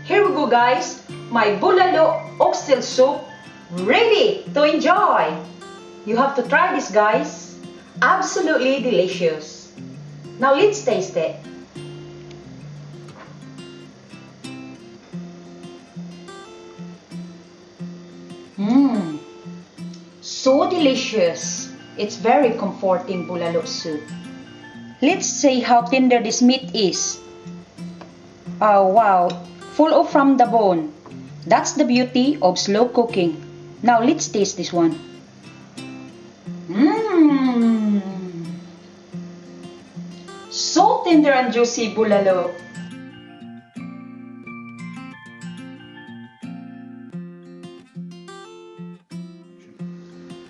Here we go guys, my Bulalo oxtail soup ready to enjoy. You have to try this guys, absolutely delicious. Now let's taste it. So delicious. It's very comforting Bulalo soup. Let's see how tender this meat is. Oh wow, full of from the bone. That's the beauty of slow cooking. Now let's taste this one. So tender and juicy Bulalo.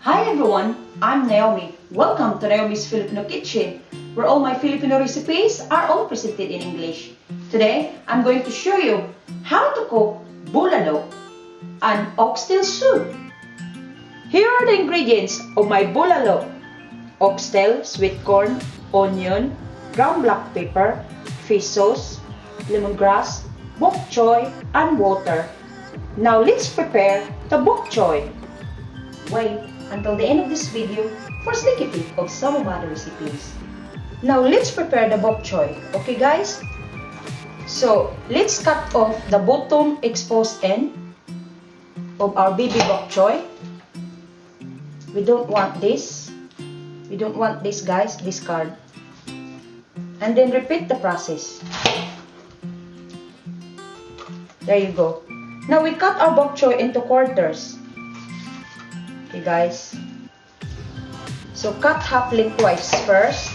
Hi everyone, I'm Naomi. Welcome to Naomi's Filipino Kitchen, where all my Filipino recipes are all presented in English. Today, I'm going to show you how to cook Bulalo, an oxtail soup. Here are the ingredients of my Bulalo: oxtail, sweet corn, onion, ground black pepper, fish sauce, lemongrass, bok choy, and water. Now let's prepare the bok choy. Wait until the end of this video for sneaky peek of some of other recipes. Now let's prepare the bok choy. Okay guys? So let's cut off the bottom exposed end of our baby bok choy. We don't want this. We don't want this guys, discard. And then repeat the process. There you go. Now we cut our bok choy into quarters. Okay guys, so cut half lengthwise first.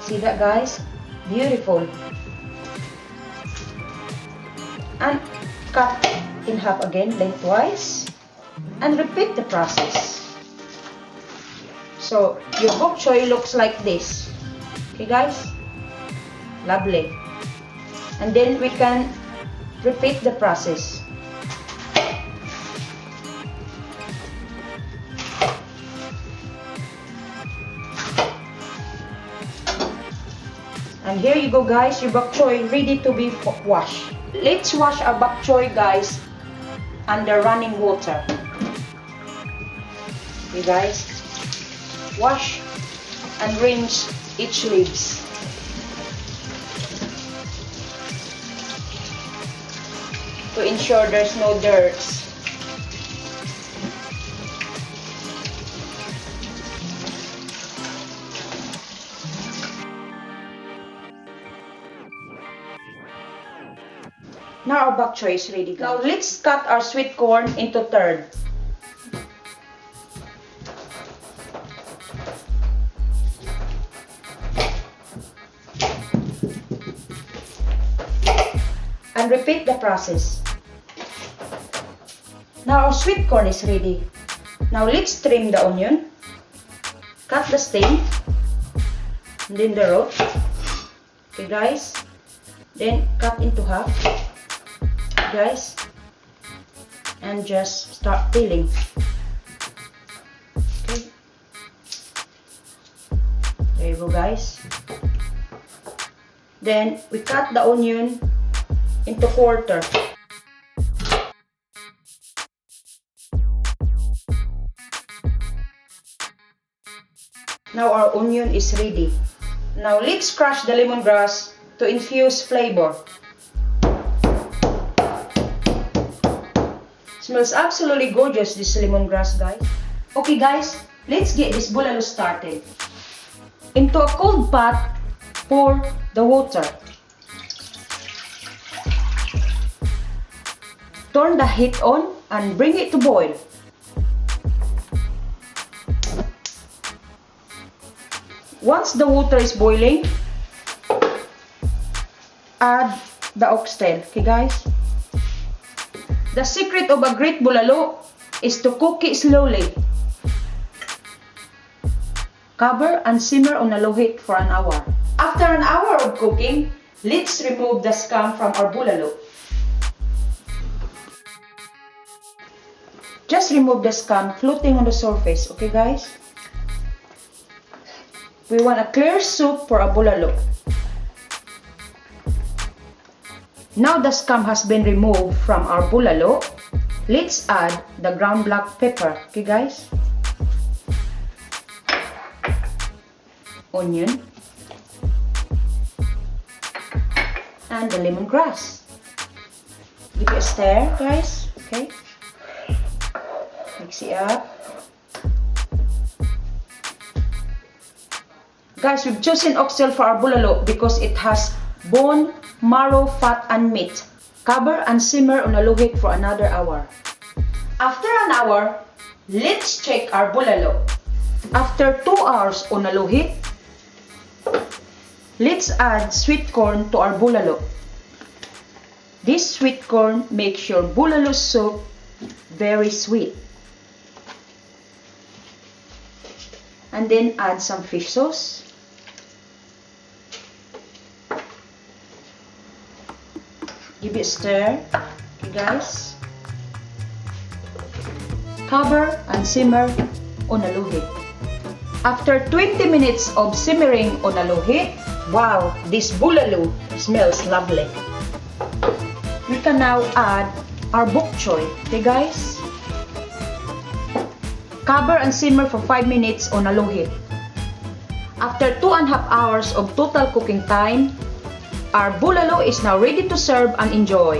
See that guys? Beautiful. And cut in half again lengthwise and repeat the process. So your bok choy looks like this. Okay guys? Lovely. And then we can repeat the process. And here you go guys, your bok choy ready to be washed. Let's wash our bok choy guys under running water. Okay guys, wash and rinse each leaves. To ensure there's no dirt. Now our bok choy is ready guys. Now let's cut our sweet corn into thirds. And repeat the process. Now our sweet corn is ready. Now let's trim the onion. Cut the stem. And then the root. Okay guys. Then cut into half. Guys, and just start peeling. Okay, there you go guys. Then we cut the onion into quarter. Now our onion is ready. Now let's crush the lemongrass to infuse flavor. Smells absolutely gorgeous, this lemongrass guys. Okay guys, let's get this bulalo started. Into a cold pot, pour the water. Turn the heat on and bring it to boil. Once the water is boiling, add the oxtail. Okay guys? The secret of a great bulalo is to cook it slowly. Cover and simmer on a low heat for an hour. After an hour of cooking, let's remove the scum from our bulalo. Just remove the scum floating on the surface, okay guys? We want a clear soup for a bulalo. Now the scum has been removed from our bulalo. Let's add the ground black pepper. Okay guys? Onion. And the lemongrass. Give it a stir, guys. Okay? Mix it up. Guys, we've chosen oxtail for our bulalo because it has bone, marrow, fat, and meat. Cover and simmer on a low heat for another hour. After an hour, let's check our bulalo. After 2 hours on a low heat, let's add sweet corn to our bulalo. This sweet corn makes your bulalo soup very sweet. And then add some fish sauce. Give it a stir, okay guys. Cover and simmer on a low heat. After 20 minutes of simmering on a low heat, wow, this bulalo smells lovely. We can now add our bok choy, okay guys? Cover and simmer for 5 minutes on a low heat. After 2.5 hours of total cooking time, our bulalo is now ready to serve and enjoy.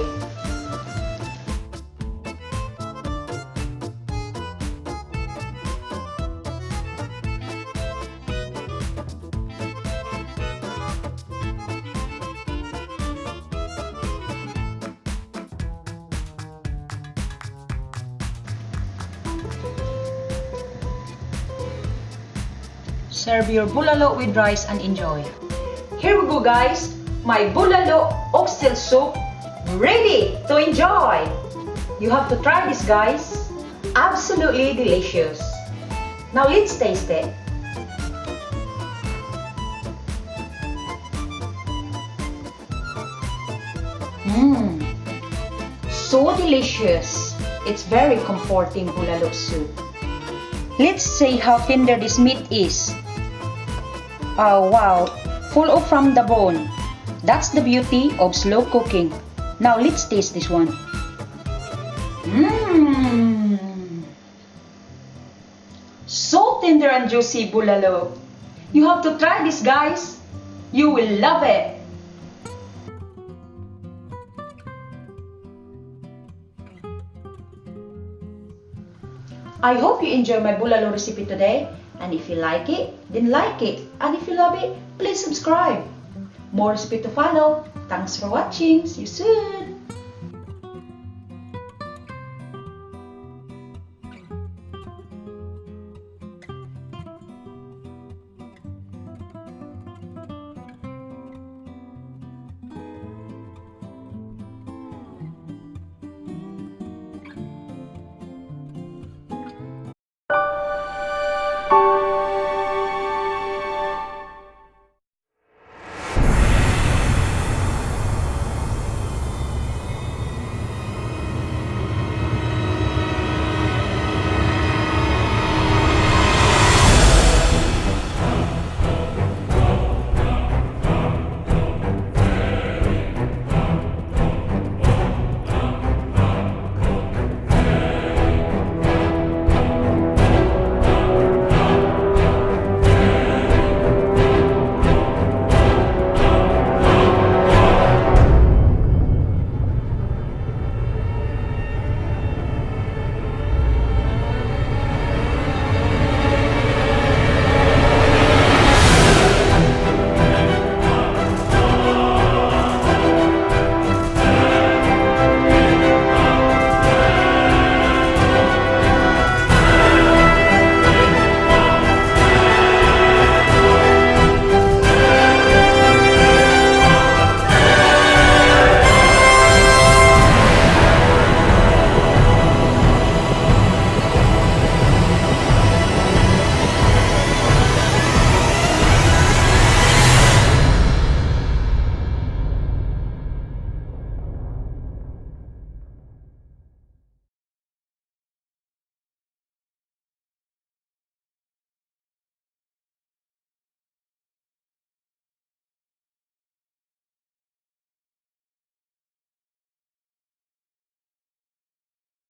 Serve your bulalo with rice and enjoy. Here we go guys, my bulalo oxtail soup ready to enjoy. You have to try this guys, absolutely delicious. Now let's taste it. So delicious. It's very comforting bulalo soup. Let's see how tender this meat is. Oh wow, full of from the bone. That's the beauty of slow cooking. Now let's taste this one. So tender and juicy bulalo. You have to try this guys. You will love it. I hope you enjoy my bulalo recipe today. And if you like it, then like it. And if you love it, please subscribe. More recipe to follow. Thanks for watching. See you soon.